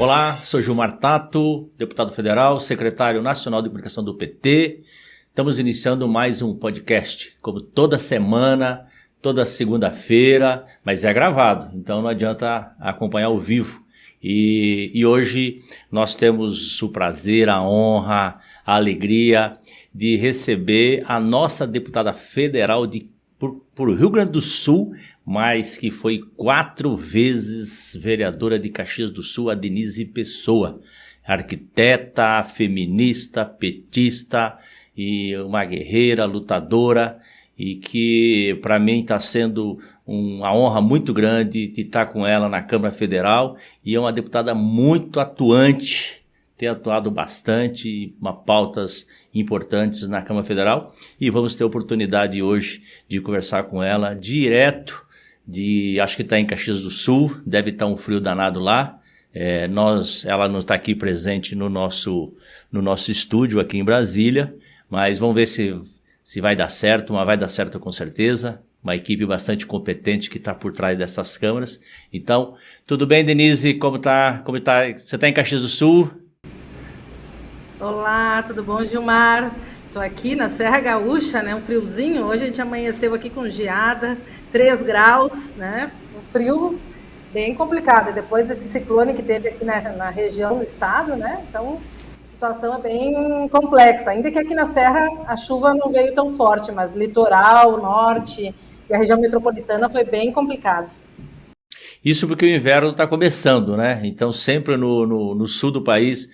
Olá, sou Gilmar Tato, deputado federal, secretário nacional de comunicação do PT. Estamos iniciando mais um podcast, como toda semana, toda segunda-feira, mas é gravado, então não adianta acompanhar ao vivo. E hoje nós temos o prazer, a honra, a alegria de receber a nossa deputada federal por Rio Grande do Sul, mas que foi 4 vezes vereadora de Caxias do Sul, a Denise Pessoa, arquiteta, feminista, petista e uma guerreira, lutadora, e que para mim está sendo uma honra muito grande de estar com ela na Câmara Federal, e é uma deputada muito atuante, tem atuado bastante, pautas importantes na Câmara Federal, e vamos ter a oportunidade hoje de conversar com ela direto acho que está em Caxias do Sul, deve estar um frio danado lá. Ela não está aqui presente no nosso estúdio aqui em Brasília, mas vamos ver se vai dar certo, mas vai dar certo com certeza. Uma equipe bastante competente que está por trás dessas câmaras. Então, tudo bem, Denise? Como tá? Você está em Caxias do Sul? Olá, tudo bom, Gilmar? Estou aqui na Serra Gaúcha, né? Um friozinho. Hoje a gente amanheceu aqui com geada, 3 graus, né? Um frio bem complicado. E depois desse ciclone que teve aqui na região do estado, né? Então, a situação é bem complexa. Ainda que aqui na Serra a chuva não veio tão forte, mas litoral, norte e a região metropolitana foi bem complicado. Isso porque o inverno está começando, né? Então, sempre no sul do país,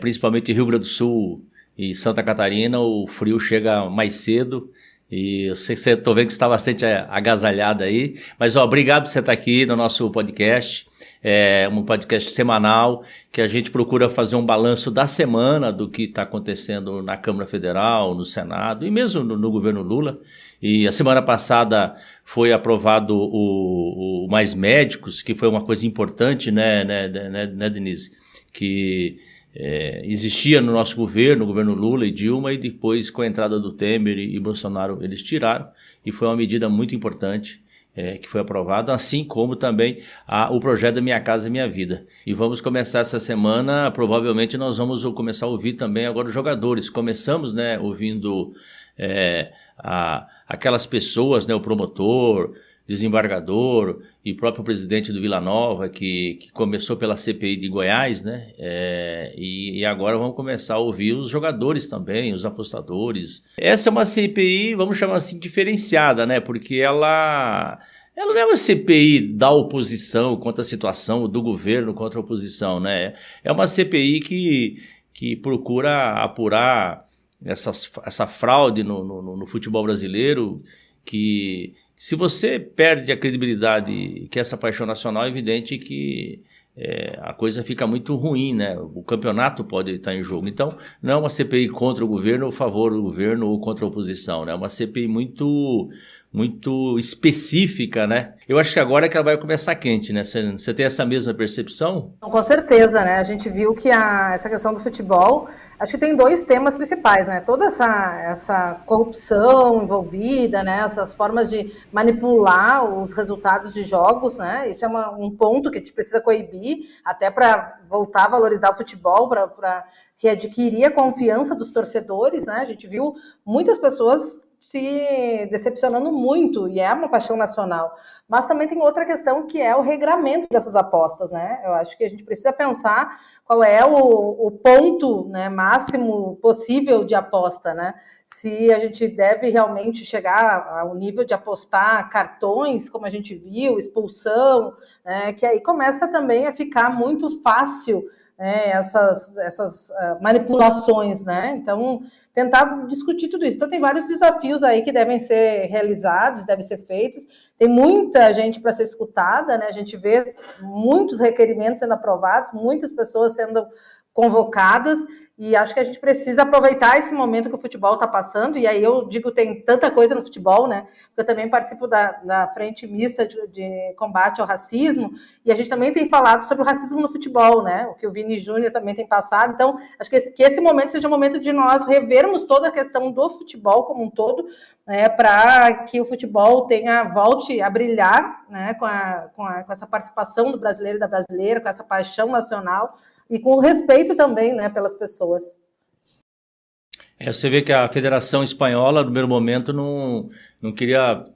principalmente Rio Grande do Sul e Santa Catarina, o frio chega mais cedo. E eu sei que estou vendo que você está bastante agasalhada aí, mas obrigado por você estar aqui no nosso podcast. É um podcast semanal que a gente procura fazer um balanço da semana do que está acontecendo na Câmara Federal, no Senado e mesmo no governo Lula. E a semana passada foi aprovado o Mais Médicos, que foi uma coisa importante, né, Denise? Que existia no nosso governo, no governo Lula e Dilma, e depois com a entrada do Temer e Bolsonaro eles tiraram, e foi uma medida muito importante que foi aprovada, assim como também o projeto da Minha Casa Minha Vida. E vamos começar essa semana, provavelmente nós vamos começar a ouvir também agora os jogadores. Começamos, né, ouvindo aquelas pessoas, né, o promotor, desembargador e próprio presidente do Vila Nova, que começou pela CPI de Goiás, né? E agora vamos começar a ouvir os jogadores também, os apostadores. Essa é uma CPI, vamos chamar assim, diferenciada, né? Porque ela não é uma CPI da oposição contra a situação, do governo contra a oposição, né? É uma CPI que procura apurar essa fraude no futebol brasileiro, que se você perde a credibilidade, que essa paixão nacional, é evidente que a coisa fica muito ruim, né? O campeonato pode estar em jogo. Então, não é uma CPI contra o governo ou a favor do governo ou contra a oposição, né? É uma CPI muito específica, né? Eu acho que agora é que ela vai começar quente, né? Você tem essa mesma percepção? Com certeza, né? A gente viu que essa questão do futebol, acho que tem 2 temas principais, né? Toda essa corrupção envolvida, né? Essas formas de manipular os resultados de jogos, né? Isso é um ponto que a gente precisa coibir, até para voltar a valorizar o futebol, para readquirir a confiança dos torcedores, né? A gente viu muitas pessoas se decepcionando muito, e é uma paixão nacional. Mas também tem outra questão, que é o regramento dessas apostas, né? Eu acho que a gente precisa pensar qual é o ponto, né, máximo possível de aposta, né? Se a gente deve realmente chegar ao nível de apostar cartões, como a gente viu, expulsão, né, que aí começa também a ficar muito fácil, né, essas manipulações, né? Então, tentar discutir tudo isso. Então, tem vários desafios aí que devem ser realizados, devem ser feitos. Tem muita gente para ser escutada, né? A gente vê muitos requerimentos sendo aprovados, muitas pessoas sendo convocadas, e acho que a gente precisa aproveitar esse momento que o futebol está passando, e aí eu digo, tem tanta coisa no futebol, né? Eu também participo da Frente Mista de Combate ao Racismo, e a gente também tem falado sobre o racismo no futebol, né? O que o Vini Júnior também tem passado. Então, acho que esse momento seja um momento de nós revermos toda a questão do futebol como um todo, né, para que o futebol volte a brilhar, né, com essa participação do brasileiro e da brasileira, com essa paixão nacional, e com o respeito também, né, pelas pessoas. Você vê que a Federação Espanhola, no primeiro momento, não queria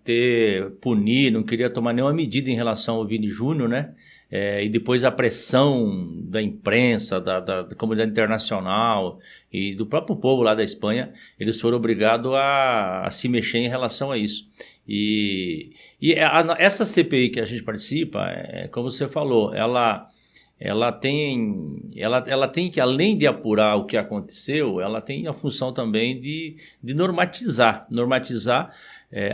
punir, não queria tomar nenhuma medida em relação ao Vini Júnior, né? E depois a pressão da imprensa, da comunidade internacional e do próprio povo lá da Espanha, eles foram obrigados a se mexer em relação a isso. Essa CPI que a gente participa, como você falou, ela tem que, além de apurar o que aconteceu, ela tem a função também de normatizar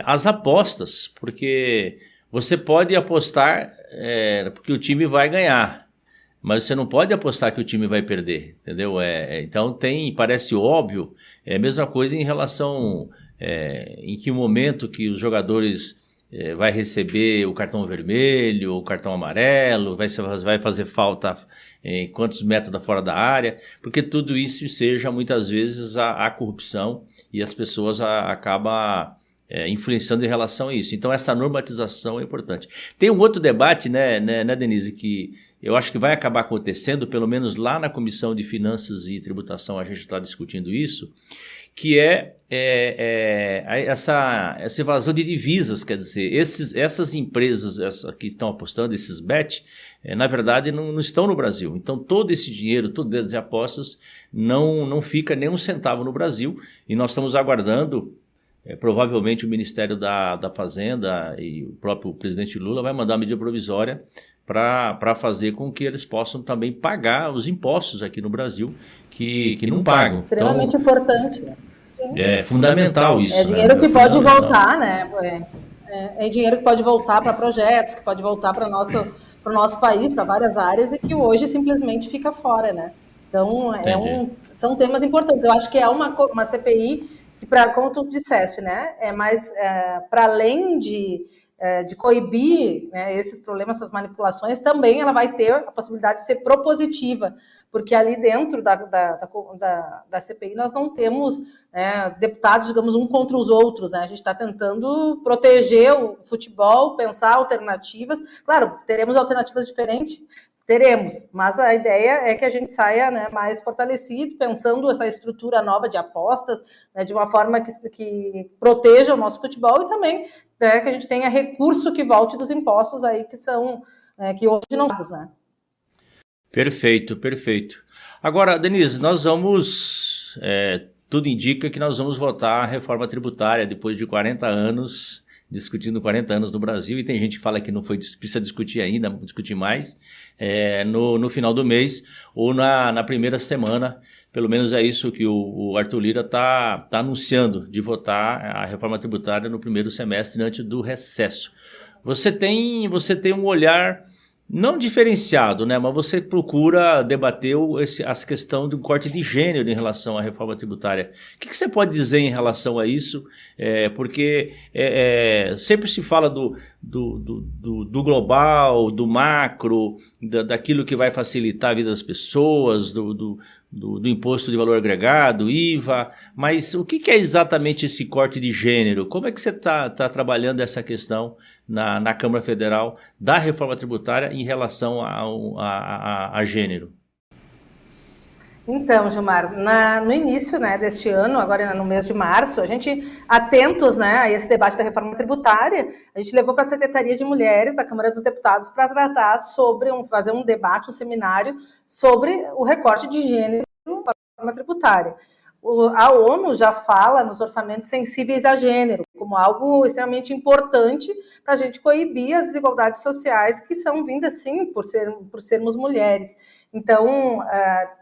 as apostas, porque você pode apostar porque o time vai ganhar, mas você não pode apostar que o time vai perder, entendeu? Então parece óbvio, é a mesma coisa em relação em que momento que os jogadores vai receber o cartão vermelho, o cartão amarelo, vai fazer falta em quantos metros fora da área, porque tudo isso seja muitas vezes a corrupção, e as pessoas acabam influenciando em relação a isso. Então essa normatização é importante. Tem um outro debate, né, Denise, que eu acho que vai acabar acontecendo, pelo menos lá na Comissão de Finanças e Tributação a gente está discutindo isso, que essa evasão de divisas. Quer dizer, essas empresas que estão apostando, esses bet, na verdade não estão no Brasil. Então todo esse dinheiro, todas as apostas, não fica nem um centavo no Brasil, e nós estamos aguardando, provavelmente o Ministério da Fazenda e o próprio presidente Lula vai mandar uma medida provisória para fazer com que eles possam também pagar os impostos aqui no Brasil que não pagam. Extremamente importante. É fundamental isso. É dinheiro, né, que pode voltar, né? É dinheiro que pode voltar para projetos, que pode voltar para o nosso país, para várias áreas, e que hoje simplesmente fica fora, né? Então, são temas importantes. Eu acho que é uma CPI que, como tu disseste, né, para além de coibir, né, esses problemas, essas manipulações, também ela vai ter a possibilidade de ser propositiva, porque ali dentro da CPI nós não temos deputados, digamos, um contra os outros, né? A gente está tentando proteger o futebol, pensar alternativas. Claro, teremos alternativas diferentes, mas a ideia é que a gente saia, né, mais fortalecido, pensando essa estrutura nova de apostas, né, de uma forma que proteja o nosso futebol, e também, né, que a gente tenha recurso que volte dos impostos aí que hoje não temos, né? Perfeito. Agora, Denise, nós vamos, tudo indica que nós vamos votar a reforma tributária depois de 40 anos, discutindo 40 anos no Brasil, e tem gente que fala que não precisa discutir ainda, discutir mais, no final do mês ou na primeira semana. Pelo menos é isso que o Arthur Lira está anunciando, de votar a reforma tributária no primeiro semestre, antes do recesso. Você tem um olhar não diferenciado, né? Mas você procura debater essa questão do corte de gênero em relação à reforma tributária. O que você pode dizer em relação a isso? Porque sempre se fala do global, do macro, daquilo que vai facilitar a vida das pessoas, do imposto de valor agregado, IVA, mas o que é exatamente esse corte de gênero? Como é que você está trabalhando essa questão na Câmara Federal da reforma tributária em relação a gênero? Então, Gilmar, no início, né, deste ano, agora no mês de março, a gente, atentos, né, a esse debate da reforma tributária, a gente levou para a Secretaria de Mulheres, da Câmara dos Deputados, para tratar fazer um debate, um seminário sobre o recorte de gênero na reforma tributária. A ONU já fala nos orçamentos sensíveis a gênero como algo extremamente importante para a gente coibir as desigualdades sociais que são vindas, sim, por sermos mulheres. Então,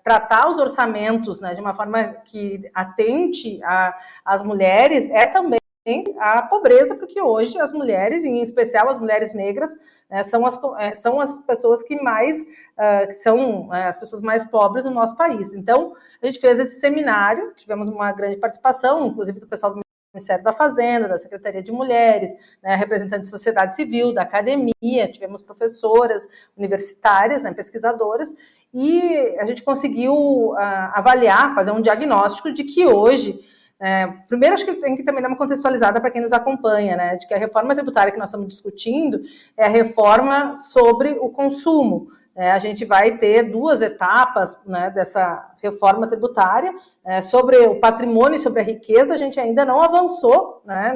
tratar os orçamentos, né, de uma forma que atente às mulheres é também a pobreza, porque hoje as mulheres, em especial as mulheres negras, né, são as pessoas que são as pessoas mais pobres no nosso país. Então, a gente fez esse seminário, tivemos uma grande participação, inclusive do pessoal do Ministério da Fazenda, da Secretaria de Mulheres, né, representantes da sociedade civil, da academia, tivemos professoras universitárias, né, pesquisadoras, e a gente conseguiu avaliar, fazer um diagnóstico de que hoje, primeiro acho que tem que também dar uma contextualizada para quem nos acompanha, né, de que a reforma tributária que nós estamos discutindo é a reforma sobre o consumo. A gente vai ter 2 etapas, né, dessa reforma tributária. Sobre o patrimônio e sobre a riqueza, a gente ainda não avançou, né,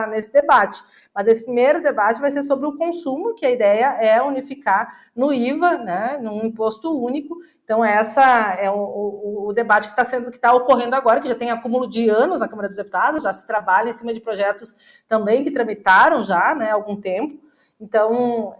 nesse debate. Mas esse primeiro debate vai ser sobre o consumo, que a ideia é unificar no IVA, né, num imposto único. Então, essa é o debate que está ocorrendo agora, que já tem acúmulo de anos na Câmara dos Deputados, já se trabalha em cima de projetos também que tramitaram já, né, há algum tempo. Então,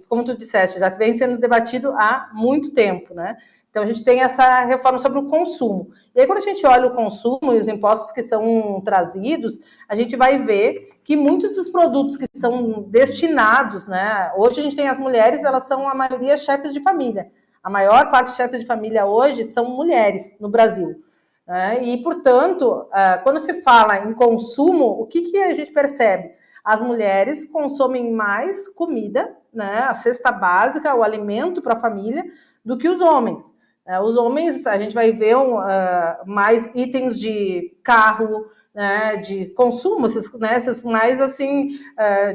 como tu disseste, já vem sendo debatido há muito tempo, né? Então, a gente tem essa reforma sobre o consumo. E aí, quando a gente olha o consumo e os impostos que são trazidos, a gente vai ver que muitos dos produtos que são destinados, né? Hoje a gente tem as mulheres, elas são a maioria chefes de família. A maior parte de chefes de família hoje são mulheres no Brasil. Né? E, portanto, quando se fala em consumo, o que a gente percebe? As mulheres consomem mais comida, né, a cesta básica, o alimento para a família, do que os homens. Os homens, a gente vai ver mais itens de carro, né, de consumo, esses mais assim,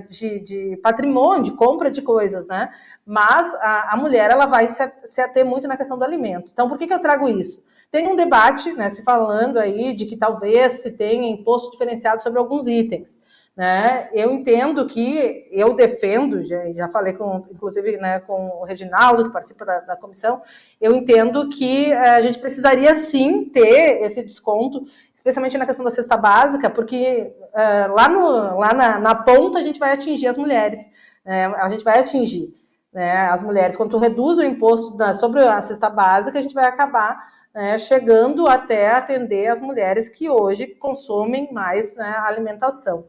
de patrimônio, de compra de coisas, né? Mas a mulher, ela vai se ater muito na questão do alimento. Então, por que eu trago isso? Tem um debate, né, se falando aí de que talvez se tenha imposto diferenciado sobre alguns itens. Né? Eu entendo que, eu defendo, já falei inclusive, né, com o Reginaldo, que participa da comissão, eu entendo que a gente precisaria sim ter esse desconto, especialmente na questão da cesta básica, porque lá na ponta a gente vai atingir as mulheres, a gente vai atingir, né, as mulheres. Quando tu reduz o imposto sobre a cesta básica, a gente vai acabar chegando até atender as mulheres que hoje consomem mais, né, alimentação.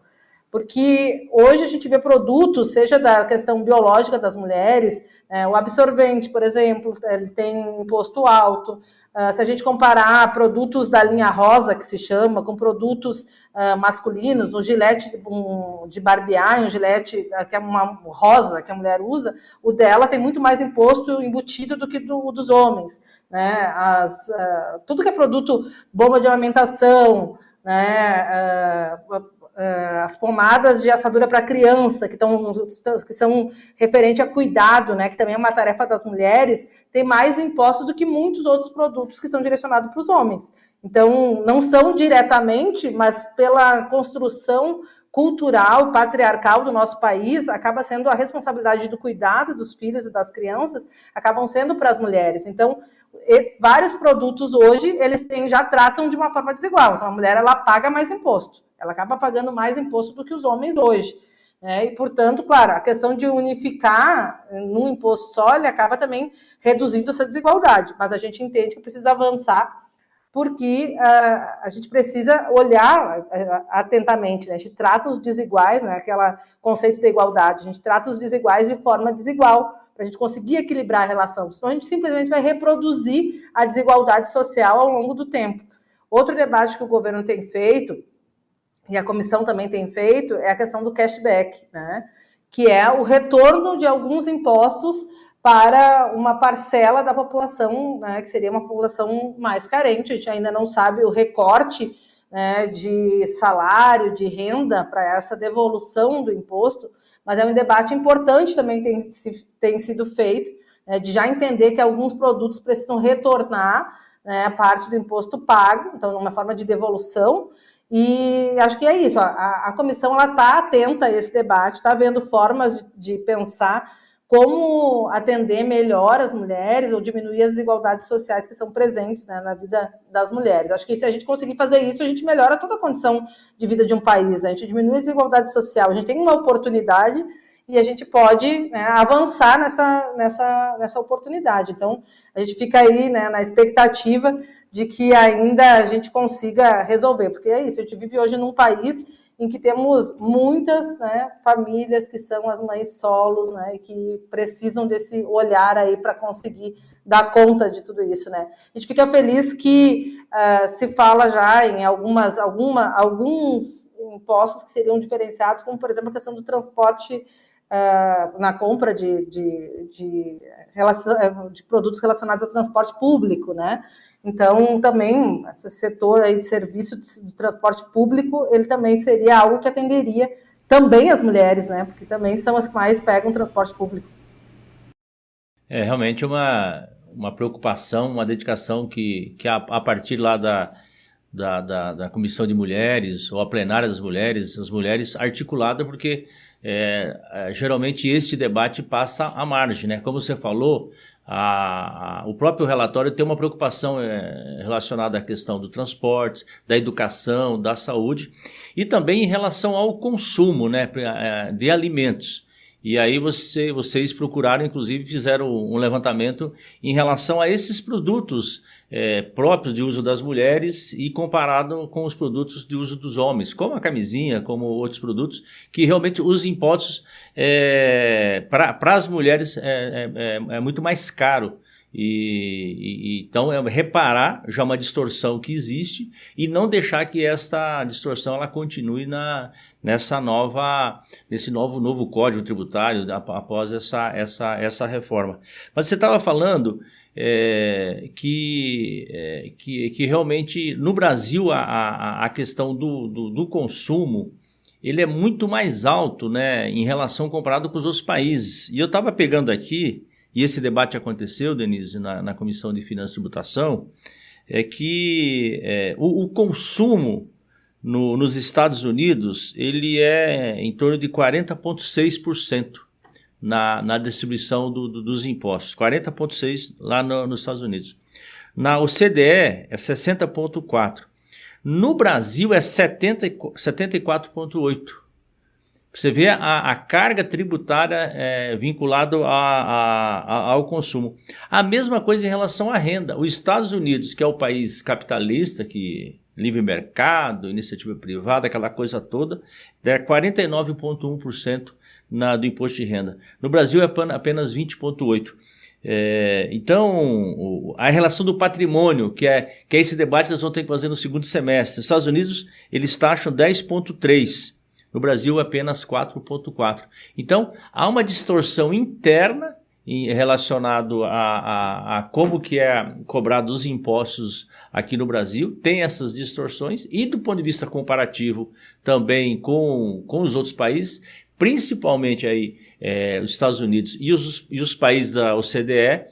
Porque hoje a gente vê produtos, seja da questão biológica das mulheres, o absorvente, por exemplo, ele tem imposto alto. Se a gente comparar produtos da linha rosa, que se chama, com produtos masculinos, um gilete de barbear, um gilete que é uma rosa que a mulher usa, o dela tem muito mais imposto embutido do que dos homens. Né? Tudo que é produto, bomba de amamentação, né? As pomadas de assadura para criança, que são referente a cuidado, né, que também é uma tarefa das mulheres, tem mais impostos do que muitos outros produtos que são direcionados para os homens. Então, não são diretamente, mas pela construção cultural, patriarcal do nosso país, acaba sendo a responsabilidade do cuidado dos filhos e das crianças, acabam sendo para as mulheres. Então, vários produtos hoje, eles já tratam de uma forma desigual. Então, a mulher, ela paga mais imposto. Ela acaba pagando mais imposto do que os homens hoje. E, portanto, claro, a questão de unificar num imposto só, ele acaba também reduzindo essa desigualdade. Mas a gente entende que precisa avançar, porque a gente precisa olhar atentamente. Né? A gente trata os desiguais, né? Aquele conceito da igualdade, a gente trata os desiguais de forma desigual, para a gente conseguir equilibrar a relação. Senão a gente simplesmente vai reproduzir a desigualdade social ao longo do tempo. Outro debate que o governo tem feito, e a comissão também tem feito, é a questão do cashback, né? Que é o retorno de alguns impostos para uma parcela da população, né, que seria uma população mais carente. A gente ainda não sabe o recorte, né, de salário, de renda para essa devolução do imposto, mas é um debate importante também que tem sido feito, né, de já entender que alguns produtos precisam retornar, né, a parte do imposto pago, então, uma forma de devolução. E acho que é isso, a comissão está atenta a esse debate, está vendo formas de pensar como atender melhor as mulheres ou diminuir as desigualdades sociais que são presentes, né, na vida das mulheres. Acho que se a gente conseguir fazer isso, a gente melhora toda a condição de vida de um país, a gente diminui a desigualdade social, a gente tem uma oportunidade e a gente pode, né, avançar nessa oportunidade. Então, a gente fica aí, né, na expectativa de que ainda a gente consiga resolver, porque é isso, a gente vive hoje num país em que temos muitas, né, famílias que são as mães solos, né, e que precisam desse olhar aí para conseguir dar conta de tudo isso, né? A gente fica feliz que se fala já em alguns impostos que seriam diferenciados, como, por exemplo, a questão do transporte na compra de produtos relacionados ao transporte público, né? Então, também, esse setor aí de serviço de transporte público, ele também seria algo que atenderia também as mulheres, né? Porque também são as que mais pegam transporte público. É realmente uma preocupação, uma dedicação que a partir lá da Comissão de Mulheres, ou a plenária das mulheres, as mulheres articulada, porque geralmente este debate passa à margem, né? Como você falou, o próprio relatório tem uma preocupação relacionada à questão do transporte, da educação, da saúde, e também em relação ao consumo, né, de alimentos. E aí vocês procuraram, inclusive fizeram um levantamento em relação a esses produtos próprios de uso das mulheres e comparado com os produtos de uso dos homens, como a camisinha, como outros produtos, que realmente os impostos para as mulheres é muito mais caro. Então reparar já uma distorção que existe e não deixar que essa distorção ela continue nesse novo código tributário após essa reforma. Mas você estava falando que realmente no Brasil a questão do consumo ele é muito mais alto, né, em relação comparado com os outros países. E eu estava pegando aqui, e esse debate aconteceu, Denise, na Comissão de Finanças e Tributação, o consumo nos Estados Unidos ele é em torno de 40,6% na distribuição dos impostos, 40,6% lá nos Estados Unidos. Na OCDE é 60,4%. No Brasil é 74,8%. Você vê a carga tributária vinculada ao consumo. A mesma coisa em relação à renda. Os Estados Unidos, que é o país capitalista, que livre mercado, iniciativa privada, aquela coisa toda, é 49,1% do imposto de renda. No Brasil é apenas 20,8%. Então, a relação do patrimônio, que é esse debate que nós vamos ter que fazer no segundo semestre. Nos Estados Unidos, eles taxam 10,3%. No Brasil, apenas 4,4%. Então, há uma distorção interna relacionado a como que é cobrado os impostos aqui no Brasil. Tem essas distorções e do ponto de vista comparativo também com os outros países, principalmente aí os Estados Unidos e os países da OCDE,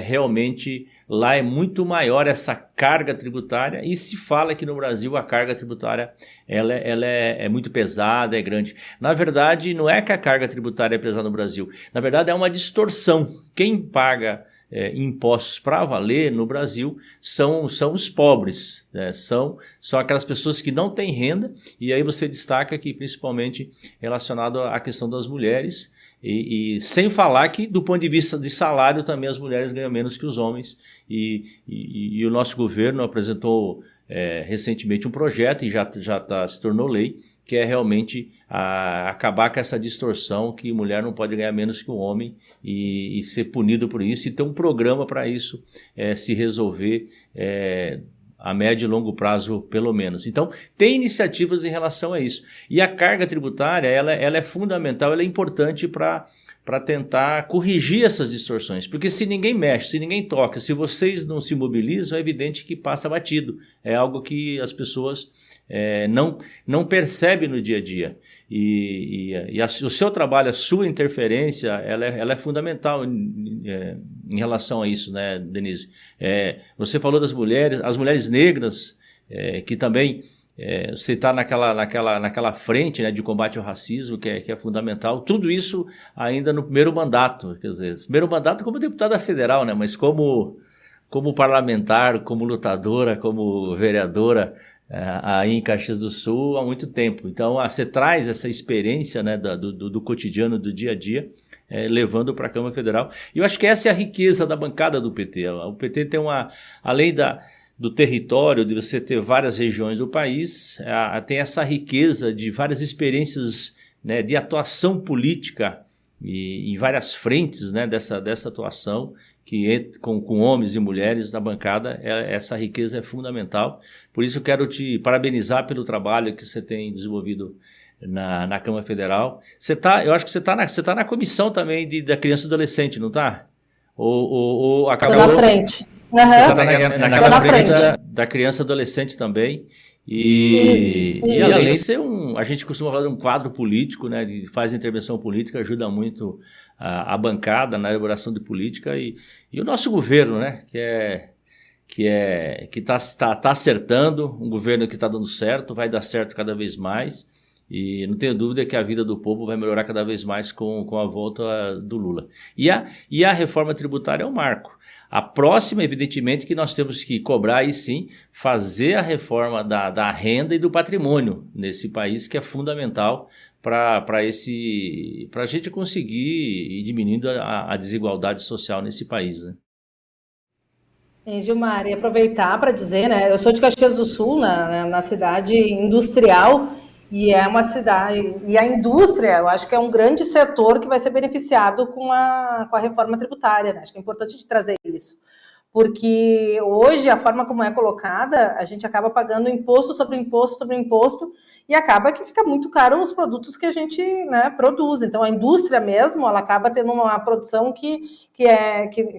realmente lá é muito maior essa carga tributária e se fala que no Brasil a carga tributária ela é muito pesada, é grande. Na verdade, não é que a carga tributária é pesada no Brasil. Na verdade, é uma distorção. Quem paga impostos para valer no Brasil são os pobres, né? São aquelas pessoas que não têm renda, e aí você destaca que principalmente relacionado à questão das mulheres, e sem falar que do ponto de vista de salário também as mulheres ganham menos que os homens, e o nosso governo apresentou recentemente um projeto, e já se tornou lei, que é realmente acabar com essa distorção que mulher não pode ganhar menos que o homem e ser punido por isso, e ter um programa para isso se resolver a médio e longo prazo, pelo menos. Então, tem iniciativas em relação a isso. E a carga tributária, ela é fundamental, ela é importante para tentar corrigir essas distorções. Porque se ninguém mexe, se ninguém toca, se vocês não se mobilizam, é evidente que passa batido. É algo que as pessoas não percebem no dia a dia. O seu trabalho, a sua interferência, ela é fundamental em relação a isso, né, Denise? Você falou das mulheres, as mulheres negras, que também você está naquela frente, né, de combate ao racismo, que é fundamental. Tudo isso ainda no primeiro mandato, quer dizer, primeiro mandato como deputada federal, né, mas como parlamentar, como lutadora, como vereadora, aí em Caxias do Sul há muito tempo. Então você traz essa experiência, né, do cotidiano, do dia a dia, levando para a Câmara Federal. E eu acho que essa é a riqueza da bancada do PT. O PT tem além do território, de você ter várias regiões do país, tem essa riqueza de várias experiências, né, de atuação política e em várias frentes, né, dessa atuação, que com homens e mulheres na bancada, essa riqueza é fundamental. Por isso eu quero te parabenizar pelo trabalho que você tem desenvolvido na Câmara Federal. Eu acho que você tá na comissão também da criança e adolescente, não está? Ou acabou... Tô na frente. Você está na frente da criança e adolescente também. E além de ser a gente costuma falar de um quadro político, né, faz intervenção política, ajuda muito a bancada na elaboração de política e o nosso governo, né, que está acertando, um governo que está dando certo, vai dar certo cada vez mais, e não tenho dúvida que a vida do povo vai melhorar cada vez mais com a volta do Lula. E a reforma tributária é um marco. A próxima, evidentemente, que nós temos que cobrar aí sim, fazer a reforma da renda e do patrimônio nesse país, que é fundamental para a gente conseguir ir diminuindo a desigualdade social nesse país, né? Gilmar, e aproveitar para dizer, né, eu sou de Caxias do Sul, na cidade industrial, e é uma cidade, e a indústria, eu acho que é um grande setor que vai ser beneficiado com a reforma tributária, né? Acho que é importante a gente trazer isso, porque hoje a forma como é colocada, a gente acaba pagando imposto sobre imposto sobre imposto, e acaba que fica muito caro os produtos que a gente, né, produz. Então a indústria mesmo, ela acaba tendo uma produção que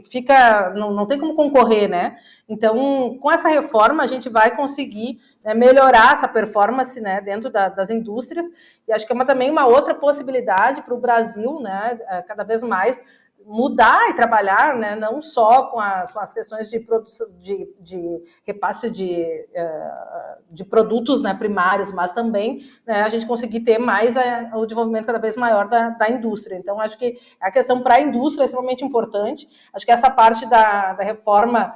fica, não tem como concorrer, né? Então, com essa reforma, a gente vai conseguir, né, melhorar essa performance, né, dentro das indústrias, e acho que é também uma outra possibilidade para o Brasil, né, cada vez mais mudar e trabalhar, né, não só com as questões de produção, de repasse de produtos, né, primários, mas também, né, a gente conseguir ter mais o desenvolvimento cada vez maior da indústria. Então, acho que a questão para a indústria é extremamente importante. Acho que essa parte da reforma,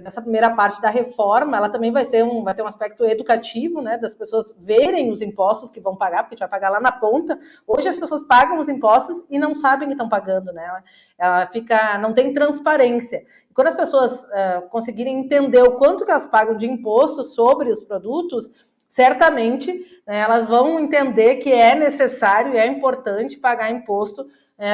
nessa primeira parte da reforma, ela também vai ter um aspecto educativo, né, das pessoas verem os impostos que vão pagar, porque a gente vai pagar lá na ponta. Hoje as pessoas pagam os impostos e não sabem que estão pagando, né? Não tem transparência. E quando as pessoas conseguirem entender o quanto que elas pagam de imposto sobre os produtos, certamente, né, elas vão entender que é necessário e é importante pagar imposto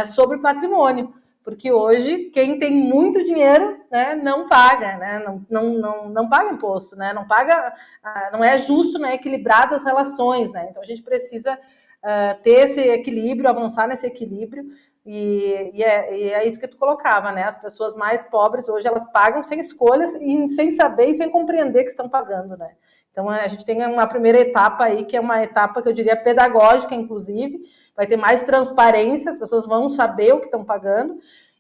sobre o patrimônio. Porque hoje, quem tem muito dinheiro, né, não paga, né, não paga imposto, né, não é justo, né, equilibrado as relações, né, então a gente precisa ter esse equilíbrio, avançar nesse equilíbrio, e é isso que tu colocava, né, as pessoas mais pobres hoje, elas pagam sem escolhas, e sem saber e sem compreender que estão pagando, né. Então a gente tem uma primeira etapa aí, que é uma etapa que eu diria pedagógica, inclusive, vai ter mais transparência, as pessoas vão saber o que estão pagando,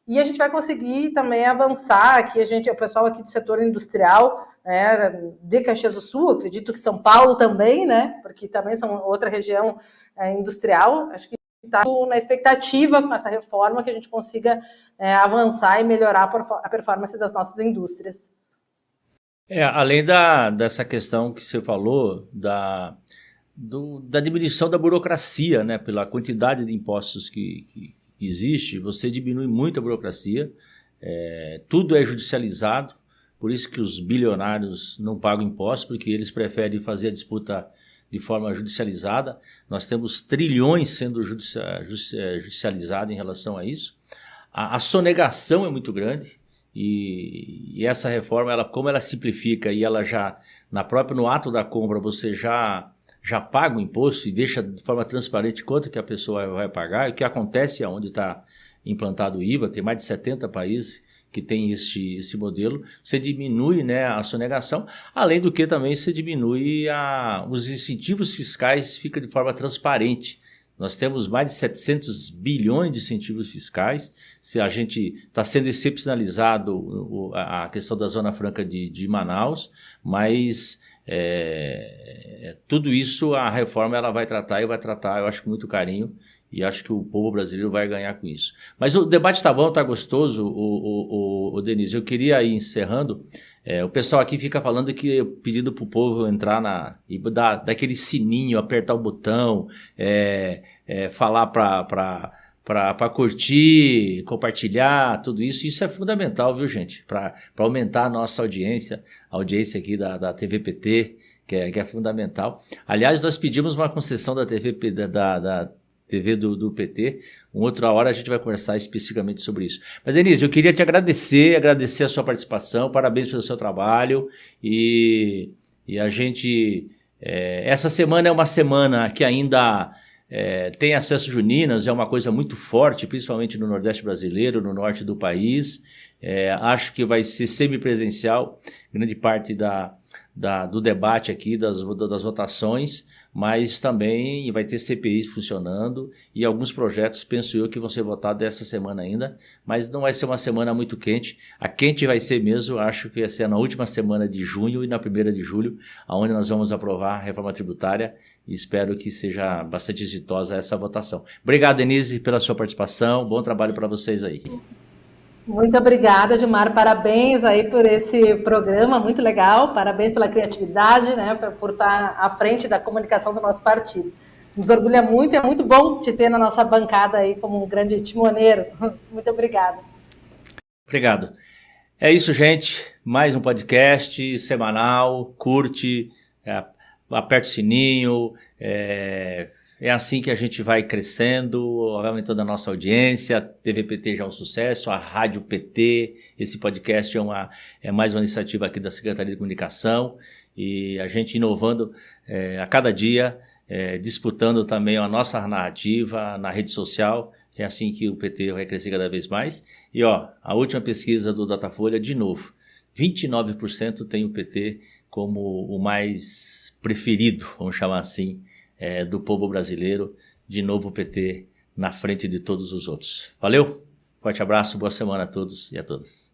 e a gente vai conseguir também avançar aqui, o pessoal aqui do setor industrial, né, de Caxias do Sul, acredito que São Paulo também, né, porque também são outra região industrial, acho que está na expectativa com essa reforma que a gente consiga avançar e melhorar a performance das nossas indústrias. Além dessa questão que você falou, da diminuição da burocracia, né, pela quantidade de impostos que existe, você diminui muito a burocracia, tudo é judicializado, por isso que os bilionários não pagam impostos, porque eles preferem fazer a disputa de forma judicializada. Nós temos trilhões sendo judicializados em relação a isso. A sonegação é muito grande, e essa reforma, como ela simplifica e ela já, no ato da compra, você já paga o imposto e deixa de forma transparente quanto que a pessoa vai pagar, e o que acontece onde está implantado o IVA, tem mais de 70 países que tem esse modelo, você diminui, né, a sonegação, além do que também você diminui os incentivos fiscais, fica de forma transparente. Nós temos mais de 700 bilhões de incentivos fiscais. Se a gente está sendo excepcionalizado a questão da Zona Franca de Manaus, mas tudo isso a reforma ela vai tratar, eu acho, com muito carinho, e acho que o povo brasileiro vai ganhar com isso. Mas o debate está bom, está gostoso, o Denise. Eu queria ir encerrando. O pessoal aqui fica falando que pedindo para o povo entrar e dar daquele sininho, apertar o botão, falar para para curtir, compartilhar, tudo isso. Isso é fundamental, viu, gente? Para aumentar a nossa audiência, a audiência aqui da TV PT, que é fundamental. Aliás, nós pedimos uma concessão da TV, da TV do PT. Uma outra hora a gente vai conversar especificamente sobre isso. Mas, Denise, eu queria te agradecer a sua participação, parabéns pelo seu trabalho e a gente... essa semana é uma semana que ainda tem as festas juninas, é uma coisa muito forte, principalmente no Nordeste brasileiro, no norte do país. Acho que vai ser semipresencial, grande parte do debate aqui, das votações, mas também vai ter CPI funcionando e alguns projetos, penso eu, que vão ser votados essa semana ainda, mas não vai ser uma semana muito quente. A quente vai ser mesmo, acho que vai ser na última semana de junho e na primeira de julho, onde nós vamos aprovar a reforma tributária e espero que seja bastante exitosa essa votação. Obrigado, Denise, pela sua participação, bom trabalho para vocês aí. Muito obrigada, Gilmar. Parabéns aí por esse programa, muito legal. Parabéns pela criatividade, né, por estar à frente da comunicação do nosso partido. Nos orgulha muito e é muito bom te ter na nossa bancada aí como um grande timoneiro. Muito obrigada. Obrigado. É isso, gente. Mais um podcast semanal. Curte, aperta o sininho. É assim que a gente vai crescendo, vai aumentando a nossa audiência. A TV PT já é um sucesso, a Rádio PT, esse podcast é mais uma iniciativa aqui da Secretaria de Comunicação e a gente inovando a cada dia, disputando também a nossa narrativa na rede social. É assim que o PT vai crescer cada vez mais. E a última pesquisa do Datafolha, de novo, 29% tem o PT como o mais preferido, vamos chamar assim, do povo brasileiro. De novo o PT na frente de todos os outros. Valeu, forte abraço, boa semana a todos e a todas.